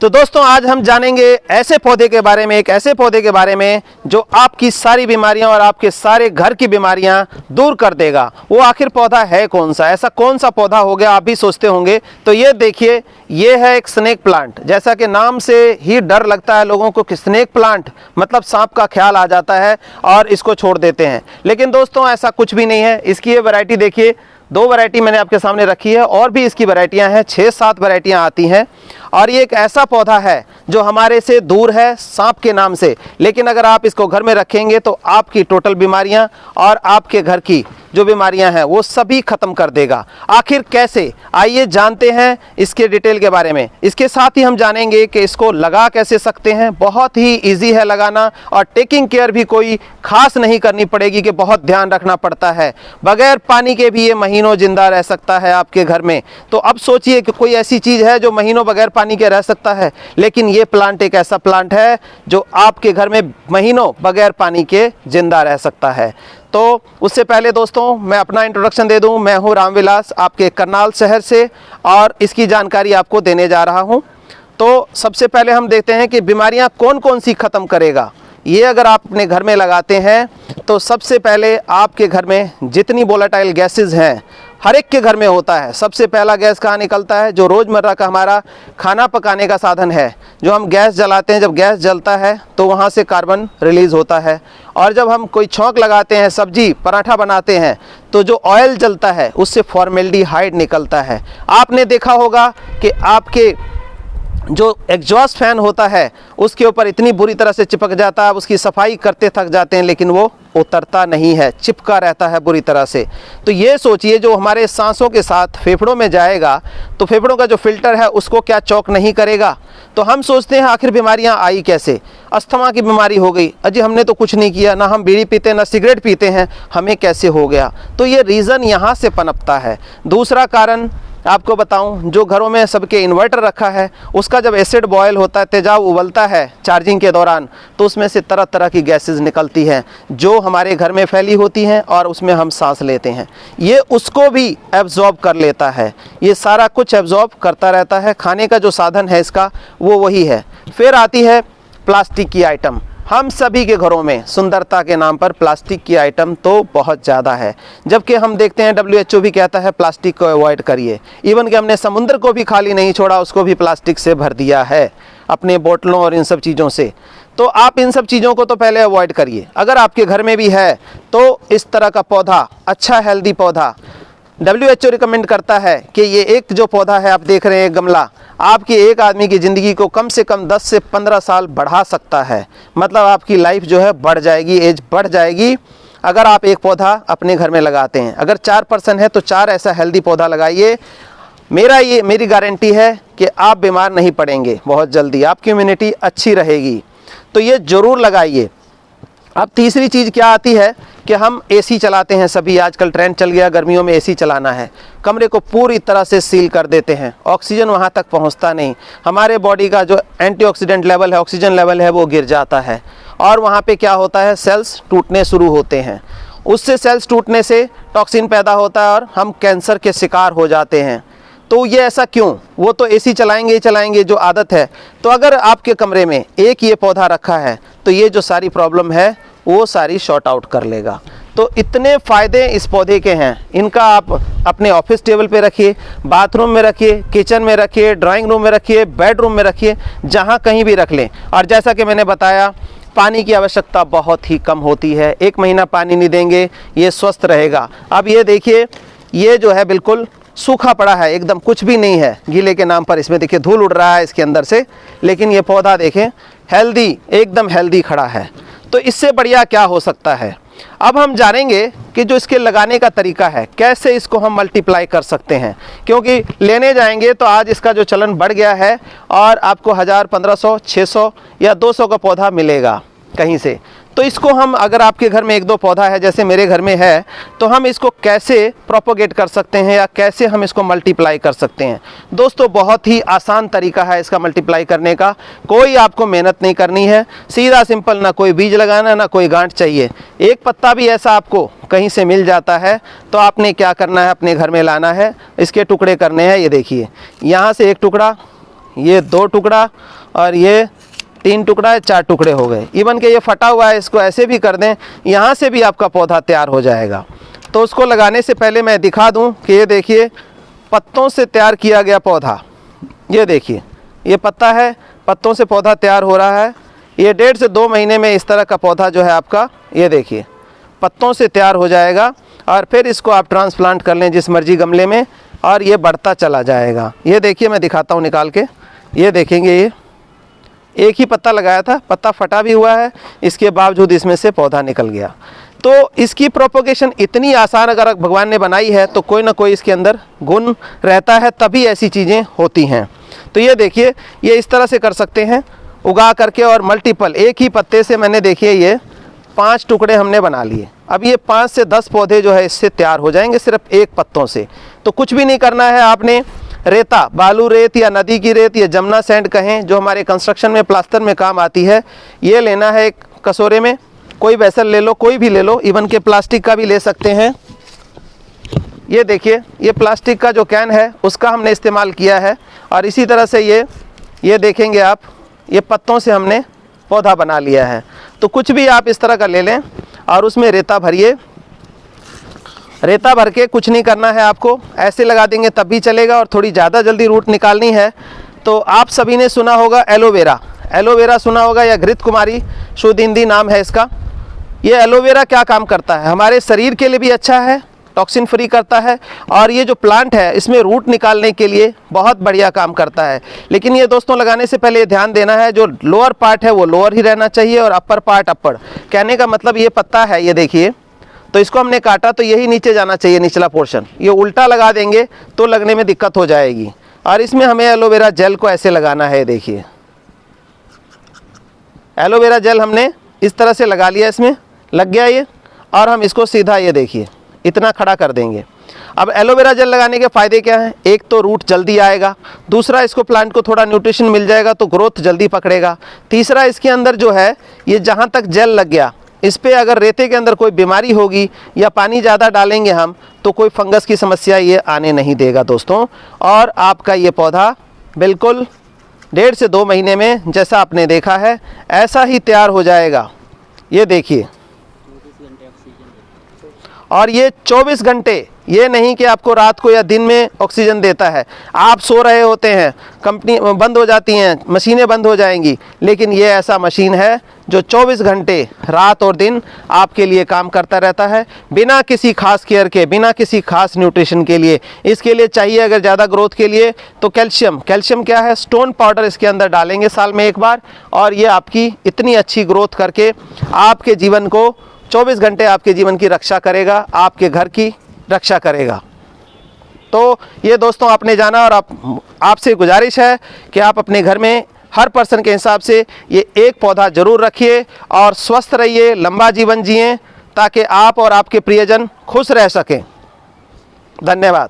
तो दोस्तों आज हम जानेंगे ऐसे पौधे के बारे में, एक ऐसे पौधे के बारे में जो आपकी सारी बीमारियां और आपके सारे घर की बीमारियां दूर कर देगा। वो आखिर पौधा है कौन सा, ऐसा कौन सा पौधा हो गया आप भी सोचते होंगे। तो ये देखिए, ये है एक स्नेक प्लांट। जैसा कि नाम से ही डर लगता है लोगों को कि स्नेक प्लांट मतलब सांप का ख्याल आ जाता है और इसको छोड़ देते हैं, लेकिन दोस्तों ऐसा कुछ भी नहीं है। इसकी ये वैरायटी देखिए, 2 वैरायटी मैंने आपके सामने रखी है और भी इसकी वैरायटियां हैं, 6-7 वैरायटियां आती हैं। और ये एक ऐसा पौधा है जो हमारे से दूर है सांप के नाम से, लेकिन अगर आप इसको घर में रखेंगे तो आपकी टोटल बीमारियां और आपके घर की जो बीमारियां हैं वो सभी खत्म कर देगा। आखिर कैसे, आइए जानते हैं इसके डिटेल के बारे में। इसके साथ ही हम जानेंगे कि इसको लगा कैसे सकते हैं। बहुत ही इजी है लगाना और टेकिंग केयर भी कोई खास नहीं करनी पड़ेगी कि बहुत ध्यान रखना पड़ता है। बगैर पानी के भी ये महीनों जिंदा रह सकता है आपके घर में। तो अब सोचिए कि कोई ऐसी चीज़ है जो महीनों बगैर पानी के रह सकता है, लेकिन ये प्लांट एक ऐसा प्लांट है जो आपके घर में महीनों बगैर पानी के जिंदा रह सकता है। तो उससे पहले दोस्तों मैं अपना इंट्रोडक्शन दे दूं। मैं हूं रामविलास, आपके करनाल शहर से, और इसकी जानकारी आपको देने जा रहा हूं। तो सबसे पहले हम देखते हैं कि बीमारियां कौन कौन सी ख़त्म करेगा। ये अगर आप अपने घर में लगाते हैं तो सबसे पहले आपके घर में जितनी वोलेटाइल गैसेस हैं, हर एक के घर में होता है। सबसे पहला गैस कहाँ निकलता है? जो रोज़मर्रा का हमारा खाना पकाने का साधन है, जो हम गैस जलाते हैं, जब गैस जलता है तो वहाँ से कार्बन रिलीज़ होता है। और जब हम कोई छौंक लगाते हैं, सब्जी पराठा बनाते हैं, तो जो ऑयल जलता है उससे फॉर्मेल्डिहाइड निकलता है। आपने देखा होगा कि आपके जो एग्जॉस्ट फैन होता है उसके ऊपर इतनी बुरी तरह से चिपक जाता है, उसकी सफाई करते थक जाते हैं, लेकिन वो उतरता नहीं है, चिपका रहता है बुरी तरह से। तो ये सोचिए, जो हमारे सांसों के साथ फेफड़ों में जाएगा तो फेफड़ों का जो फिल्टर है उसको क्या चौक नहीं करेगा। तो हम सोचते हैं आखिर बीमारियां आई कैसे। अस्थमा की बीमारी हो गई, अजी हमने तो कुछ नहीं किया, ना हम बीड़ी पीते ना सिगरेट पीते हैं, हमें कैसे हो गया। तो ये रीज़न यहाँ से पनपता है। दूसरा कारण आपको बताऊं, जो घरों में सबके इन्वर्टर रखा है उसका जब एसिड बॉयल होता है, तेजाब उबलता है चार्जिंग के दौरान, तो उसमें से तरह तरह की गैसेस निकलती हैं जो हमारे घर में फैली होती हैं और उसमें हम सांस लेते हैं। ये उसको भी एब्जॉर्ब कर लेता है, ये सारा कुछ एब्जॉर्ब करता रहता है। खाने का जो साधन है इसका वो वही है। फिर आती है प्लास्टिक की आइटम। हम सभी के घरों में सुंदरता के नाम पर प्लास्टिक की आइटम तो बहुत ज़्यादा है, जबकि हम देखते हैं WHO भी कहता है प्लास्टिक को अवॉइड करिए। इवन कि हमने समुद्र को भी खाली नहीं छोड़ा, उसको भी प्लास्टिक से भर दिया है, अपने बोतलों और इन सब चीज़ों से। तो आप इन सब चीज़ों को तो पहले अवॉइड करिए। अगर आपके घर में भी है तो इस तरह का पौधा, अच्छा हेल्दी पौधा, WHO रिकमेंड करता है कि ये एक जो पौधा है आप देख रहे हैं गमला, आपकी एक आदमी की ज़िंदगी को कम से कम 10 से 15 साल बढ़ा सकता है। मतलब आपकी लाइफ जो है बढ़ जाएगी, एज बढ़ जाएगी, अगर आप एक पौधा अपने घर में लगाते हैं। अगर 4 पर्सन है तो 4 ऐसा हेल्दी पौधा लगाइए। मेरी गारंटी है कि आप बीमार नहीं पड़ेंगे बहुत जल्दी, आपकी इम्यूनिटी अच्छी रहेगी। तो ये ज़रूर लगाइए। अब तीसरी चीज़ क्या आती है कि हम AC चलाते हैं सभी, आजकल ट्रेंड चल गया गर्मियों में AC चलाना है। कमरे को पूरी तरह से सील कर देते हैं, ऑक्सीजन वहाँ तक पहुँचता नहीं, हमारे बॉडी का जो एंटीऑक्सीडेंट लेवल है, ऑक्सीजन लेवल है, वो गिर जाता है। और वहाँ पे क्या होता है, सेल्स टूटने शुरू होते हैं। उससे सेल्स टूटने से टॉक्सिन पैदा होता है और हम कैंसर के शिकार हो जाते हैं। तो ये ऐसा क्यों? वो तो AC चलाएंगे ही चलाएंगे, जो आदत है। तो अगर आपके कमरे में एक ये पौधा रखा है तो ये जो सारी प्रॉब्लम है वो सारी शॉर्ट आउट कर लेगा। तो इतने फ़ायदे इस पौधे के हैं। इनका आप अपने ऑफिस टेबल पे रखिए, बाथरूम में रखिए, किचन में रखिए, ड्राइंग रूम में रखिए, बेडरूम में रखिए, जहाँ कहीं भी रख लें। और जैसा कि मैंने बताया, पानी की आवश्यकता बहुत ही कम होती है। 1 महीना पानी नहीं देंगे, ये स्वस्थ रहेगा। अब ये देखिए, ये जो है बिल्कुल सूखा पड़ा है, एकदम कुछ भी नहीं है गीले के नाम पर। इसमें देखिए धूल उड़ रहा है इसके अंदर से, लेकिन ये पौधा देखें हेल्दी, एकदम हेल्दी खड़ा है। तो इससे बढ़िया क्या हो सकता है। अब हम जानेंगे कि जो इसके लगाने का तरीका है, कैसे इसको हम मल्टीप्लाई कर सकते हैं। क्योंकि लेने जाएंगे तो आज इसका जो चलन बढ़ गया है और आपको 1000, 1500, 600 या 200 का पौधा मिलेगा कहीं से। तो इसको हम, अगर आपके घर में 1-2 पौधा है जैसे मेरे घर में है, तो हम इसको कैसे प्रोपोगेट कर सकते हैं या कैसे हम इसको मल्टीप्लाई कर सकते हैं। दोस्तों बहुत ही आसान तरीका है इसका मल्टीप्लाई करने का। कोई आपको मेहनत नहीं करनी है, सीधा सिंपल, ना कोई बीज लगाना, ना कोई गांठ चाहिए। एक पत्ता भी ऐसा आपको कहीं से मिल जाता है तो आपने क्या करना है, अपने घर में लाना है, इसके टुकड़े करने हैं। ये देखिए, यहाँ से एक टुकड़ा ये 2 टुकड़ा और ये 3 टुकड़ा है, 4 टुकड़े हो गए। इवन के ये फटा हुआ है, इसको ऐसे भी कर दें, यहाँ से भी आपका पौधा तैयार हो जाएगा। तो उसको लगाने से पहले मैं दिखा दूं कि ये देखिए पत्तों से तैयार किया गया पौधा। ये देखिए ये पत्ता है, पत्तों से पौधा तैयार हो रहा है। ये 1.5 से 2 महीने में इस तरह का पौधा जो है आपका, ये देखिए पत्तों से तैयार हो जाएगा। और फिर इसको आप ट्रांसप्लांट कर लें जिस मर्जी गमले में, और ये बढ़ता चला जाएगा। ये देखिए मैं दिखाता हूँ निकाल के, ये देखेंगे ये एक ही पत्ता लगाया था, पत्ता फटा भी हुआ है, इसके बावजूद इसमें से पौधा निकल गया। तो इसकी प्रोपोगेशन इतनी आसान अगर भगवान ने बनाई है तो कोई ना कोई इसके अंदर गुण रहता है, तभी ऐसी चीज़ें होती हैं। तो ये देखिए ये इस तरह से कर सकते हैं उगा करके, और मल्टीपल एक ही पत्ते से मैंने देखिए ये 5 टुकड़े हमने बना लिए। अब ये 5 से 10 पौधे जो है इससे तैयार हो जाएंगे सिर्फ एक पत्तों से। तो कुछ भी नहीं करना है आपने, रेता, बालू रेत या नदी की रेत या जमुना सैंड कहें, जो हमारे कंस्ट्रक्शन में प्लास्टर में काम आती है, ये लेना है एक कटोरे में। कोई वेसल ले लो, कोई भी ले लो, इवन के प्लास्टिक का भी ले सकते हैं। ये देखिए ये प्लास्टिक का जो कैन है उसका हमने इस्तेमाल किया है। और इसी तरह से ये देखेंगे आप, ये पत्तों से हमने पौधा बना लिया है। तो कुछ भी आप इस तरह का ले लें और उसमें रेता भरिए। रेता भर के कुछ नहीं करना है आपको, ऐसे लगा देंगे तब भी चलेगा। और थोड़ी ज़्यादा जल्दी रूट निकालनी है तो आप सभी ने सुना होगा एलोवेरा, एलोवेरा सुना होगा, या घृत कुमारी शुद्ध हिंदी नाम है इसका। ये एलोवेरा क्या काम करता है, हमारे शरीर के लिए भी अच्छा है, टॉक्सिन फ्री करता है। और ये जो प्लांट है इसमें रूट निकालने के लिए बहुत बढ़िया काम करता है। लेकिन ये दोस्तों लगाने से पहले ध्यान देना है, जो लोअर पार्ट है वो लोअर ही रहना चाहिए और अपर पार्ट अपर। कहने का मतलब ये पत्ता है, ये देखिए, तो इसको हमने काटा तो यही नीचे जाना चाहिए, निचला पोर्शन। ये उल्टा लगा देंगे तो लगने में दिक्कत हो जाएगी। और इसमें हमें एलोवेरा जेल को ऐसे लगाना है, देखिए एलोवेरा जेल हमने इस तरह से लगा लिया, इसमें लग गया ये। और हम इसको सीधा ये देखिए इतना खड़ा कर देंगे। अब एलोवेरा जेल लगाने के फ़ायदे क्या हैं, एक तो रूट जल्दी आएगा, दूसरा इसको प्लांट को थोड़ा न्यूट्रिशन मिल जाएगा तो ग्रोथ जल्दी पकड़ेगा, तीसरा इसके अंदर जो है ये जहाँ तक जेल लग गया इस पर अगर रेते के अंदर कोई बीमारी होगी या पानी ज़्यादा डालेंगे हम तो कोई फंगस की समस्या ये आने नहीं देगा दोस्तों। और आपका ये पौधा बिल्कुल 1.5 से 2 महीने में जैसा आपने देखा है ऐसा ही तैयार हो जाएगा। ये देखिए, और ये 24 घंटे, ये नहीं कि आपको रात को या दिन में ऑक्सीजन देता है। आप सो रहे होते हैं, कंपनी बंद हो जाती हैं, मशीनें बंद हो जाएंगी, लेकिन ये ऐसा मशीन है जो 24 घंटे रात और दिन आपके लिए काम करता रहता है, बिना किसी खास केयर के, बिना किसी खास न्यूट्रिशन के लिए। इसके लिए चाहिए अगर ज़्यादा ग्रोथ के लिए तो कैल्शियम। कैल्शियम क्या है, स्टोन पाउडर इसके अंदर डालेंगे साल में एक बार, और ये आपकी इतनी अच्छी ग्रोथ करके आपके जीवन को 24 घंटे आपके जीवन की रक्षा करेगा, आपके घर की रक्षा करेगा। तो ये दोस्तों आपने जाना, और आपसे गुजारिश है कि आप अपने घर में हर पर्सन के हिसाब से ये एक पौधा जरूर रखिए और स्वस्थ रहिए, लंबा जीवन जिएं, ताकि आप और आपके प्रियजन खुश रह सकें। धन्यवाद।